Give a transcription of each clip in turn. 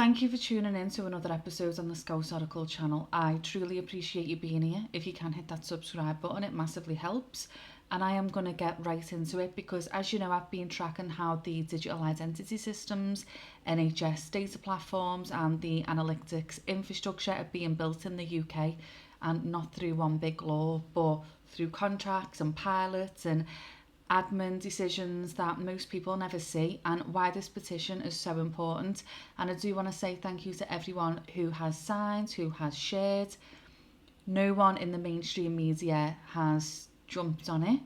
Thank you for tuning in to another episode on the Scouse Oracle channel. I truly appreciate you being here. If you can hit that subscribe button, it massively helps. And I am going to get right into it because, as you know, I've been tracking how the digital identity systems, NHS data platforms and the analytics infrastructure are being built in the UK, and not through one big law, but through contracts and pilots and admin decisions that most people never see, and why this petition is so important. And I do want to say thank you to everyone who has signed, who has shared. No one in the mainstream media has jumped on it.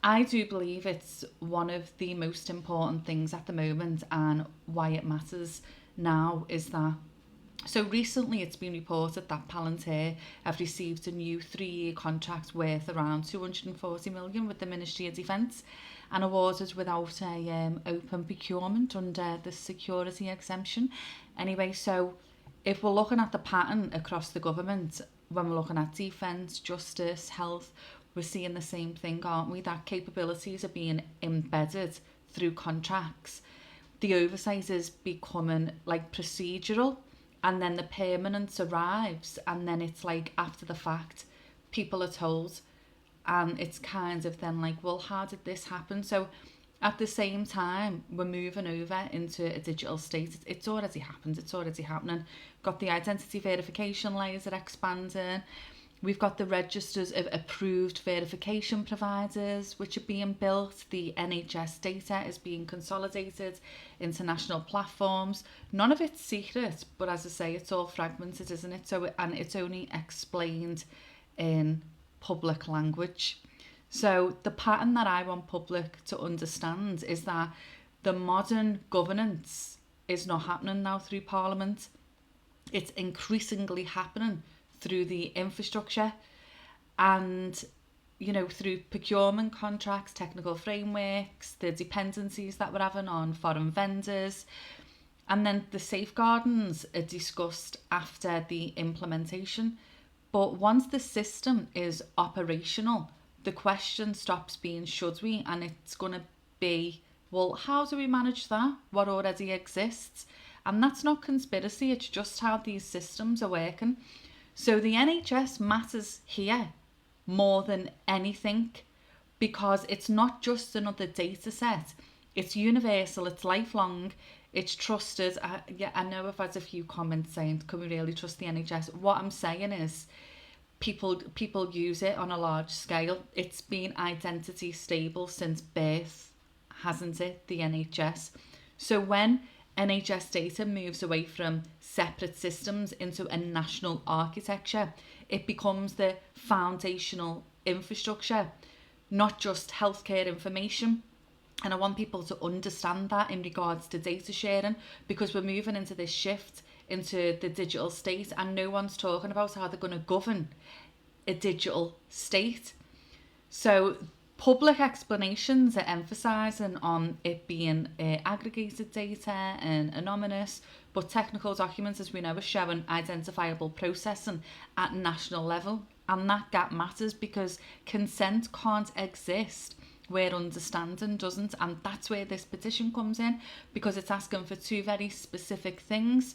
I do believe it's one of the most important things at the moment, and why it matters now is that so recently it's been reported that Palantir have received a new 3-year contract worth around 240 million with the Ministry of Defence, and awarded without a open procurement under the security exemption. Anyway, so if we're looking at the pattern across the government, when we're looking at defence, justice, health, we're seeing the same thing, aren't we? That capabilities are being embedded through contracts. The oversight is becoming like procedural, and then the permanence arrives, and then it's like after the fact people are told, and it's kind of then like, well, how did this happen? So at the same time we're moving over into a digital state. It's already happened, it's already happening. Got the identity verification layers are expanding. We've got the registers of approved verification providers which are being built. The NHS data is being consolidated into national platforms. None of it's secret, but as I say, it's all fragmented, isn't it? So, and it's only explained in public language. So the pattern that I want public to understand is that the modern governance is not happening now through Parliament. It's increasingly happening through the infrastructure, and through procurement contracts, technical frameworks, the dependencies that we're having on foreign vendors, and then the safeguardings are discussed after the implementation. But once the system is operational, the question stops being should we, and it's going to be, well, how do we manage that, what already exists? And that's not conspiracy, it's just how these systems are working. So the NHS matters here more than anything, because it's not just another data set. It's universal, it's lifelong, it's trusted. I know I've had a few comments saying, can we really trust the NHS? What I'm saying is people use it on a large scale. It's been identity stable since birth, hasn't it, the NHS? So when NHS data moves away from separate systems into a national architecture, it becomes the foundational infrastructure, not just healthcare information. And I want people to understand that in regards to data sharing, because we're moving into this shift into the digital state, and no one's talking about how they're going to govern a digital state. So public explanations are emphasising on it being aggregated data and anonymous, but technical documents, as we know, are showing identifiable processing at national level. And that gap matters because consent can't exist where understanding doesn't. And that's where this petition comes in, because it's asking for two very specific things: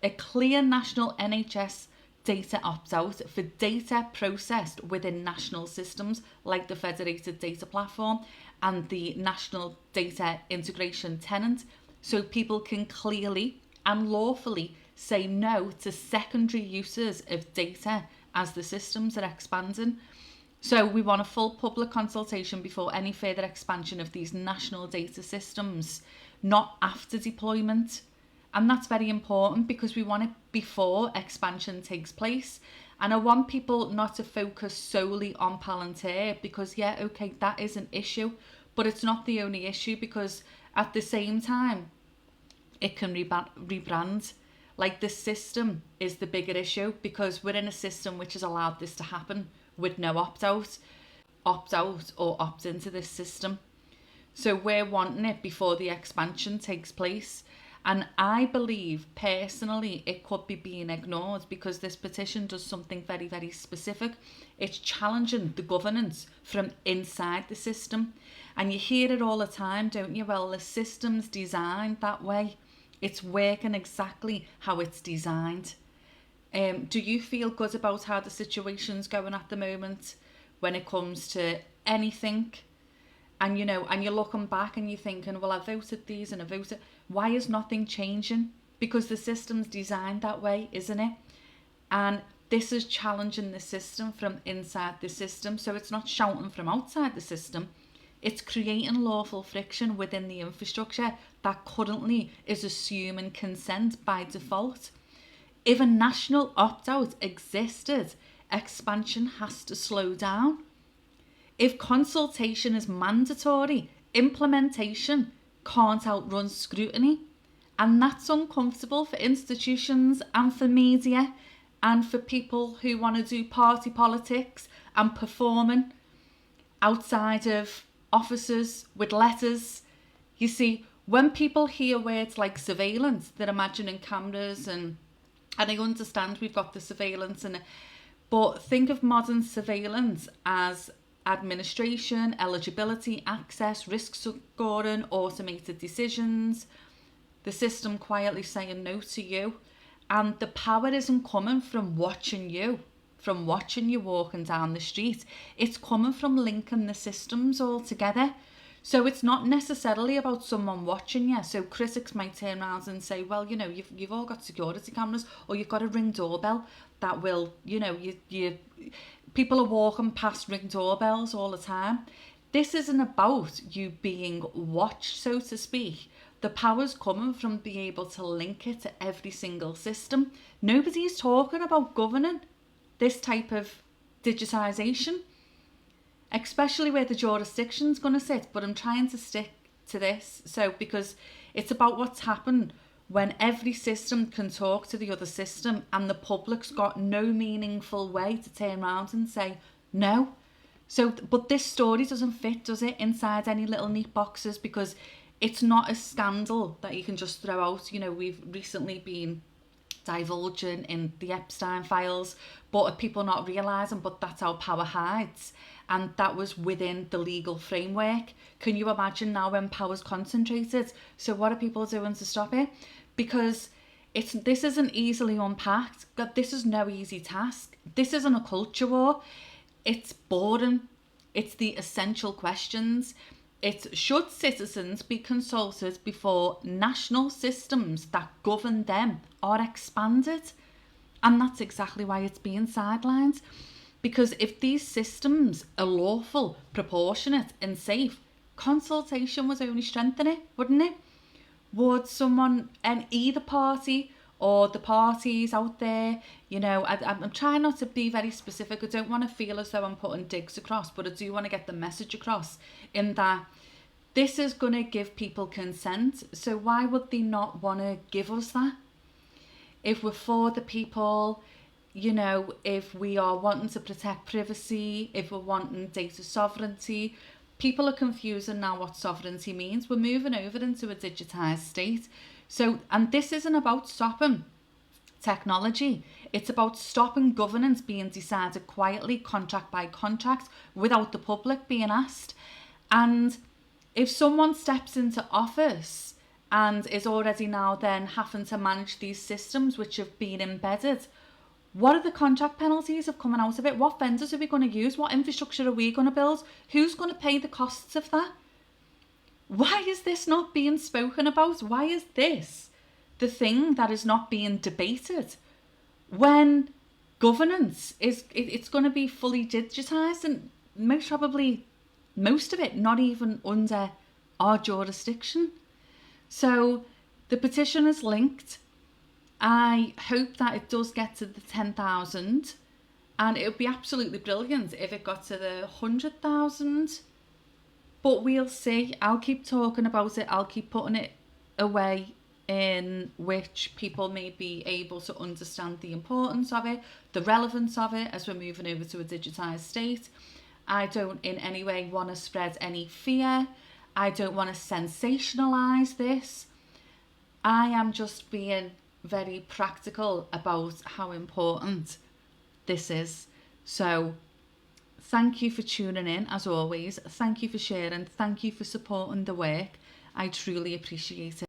a clear national NHS data opt-out for data processed within national systems like the Federated Data Platform and the National Data Integration Tenant, so people can clearly and lawfully say no to secondary uses of data as the systems are expanding. So we want a full public consultation before any further expansion of these national data systems, not after deployment. And that's very important because we want it before expansion takes place. And I want people not to focus solely on Palantir, because that is an issue, but it's not the only issue, because at the same time it can rebrand. Like, the system is the bigger issue, because we're in a system which has allowed this to happen with no opt-out or opt into this system. So we're wanting it before the expansion takes place. And I believe personally it could be being ignored, because this petition does something very, very specific. It's challenging the governance from inside the system. And you hear it all the time, don't you? Well, the system's designed that way. It's working exactly how it's designed. Do you feel good about how the situation's going at the moment when it comes to anything? And, you know, and you're looking back and you're thinking, well, I voted these and I voted. Why is nothing changing? Because the system's designed that way, isn't it? And this is challenging the system from inside the system. So it's not shouting from outside the system. It's creating lawful friction within the infrastructure that currently is assuming consent by default. If a national opt-out existed, expansion has to slow down. If consultation is mandatory, implementation can't outrun scrutiny. And that's uncomfortable for institutions and for media and for people who want to do party politics and performing outside of offices with letters. You see, when people hear words like surveillance, they're imagining cameras, and I understand we've got the surveillance, but think of modern surveillance as administration, eligibility, access, risk scoring, automated decisions, the system quietly saying no to you. And the power isn't coming from watching you walking down the street. It's coming from linking the systems all together. So it's not necessarily about someone watching you. So critics might turn around and say, well, you know, you've all got security cameras, or you've got a Ring doorbell that will, you know, people are walking past Ring doorbells all the time. This isn't about you being watched, so to speak. The power's coming from being able to link it to every single system. Nobody's talking about governing this type of digitisation, especially where the jurisdiction's going to sit. But I'm trying to stick to this, so because it's about what's happened when every system can talk to the other system and the public's got no meaningful way to turn around and say no. So, but this story doesn't fit, does it, inside any little neat boxes, because it's not a scandal that you can just throw out. You know, we've recently been divulging in the Epstein files, but are people not realising, but that's how power hides. And that was within the legal framework. Can you imagine now when power's concentrated? So what are people doing to stop it? Because this isn't easily unpacked. This is no easy task. This isn't a culture war. It's boring. It's the essential questions. It's, should citizens be consulted before national systems that govern them are expanded? And that's exactly why it's being sidelined. Because if these systems are lawful, proportionate and safe, consultation would only strengthen it, wouldn't it? Would someone, and either party or the parties out there, you know, I'm trying not to be very specific. I don't want to feel as though I'm putting digs across, but I do want to get the message across in that this is going to give people consent. So why would they not want to give us that? If we're for the people, you know, if we are wanting to protect privacy, if we're wanting data sovereignty, people are confusing now what sovereignty means. We're moving over into a digitised state. So, and this isn't about stopping technology. It's about stopping governance being decided quietly, contract by contract, without the public being asked. And if someone steps into office and is already now then having to manage these systems which have been embedded, what are the contract penalties of coming out of it? What vendors are we going to use? What infrastructure are we going to build? Who's going to pay the costs of that? Why is this not being spoken about? Why is this the thing that is not being debated when governance is, it's going to be fully digitised, and most probably most of it not even under our jurisdiction? So the petition is linked. I hope that it does get to the 10,000, and it would be absolutely brilliant if it got to the 100,000. But we'll see. I'll keep talking about it. I'll keep putting it away in which people may be able to understand the importance of it, the relevance of it as we're moving over to a digitised state. I don't in any way want to spread any fear. I don't want to sensationalise this. I am just being very practical about how important this is. So thank you for tuning in, as always. Thank you for sharing. Thank you for supporting the work. I truly appreciate it.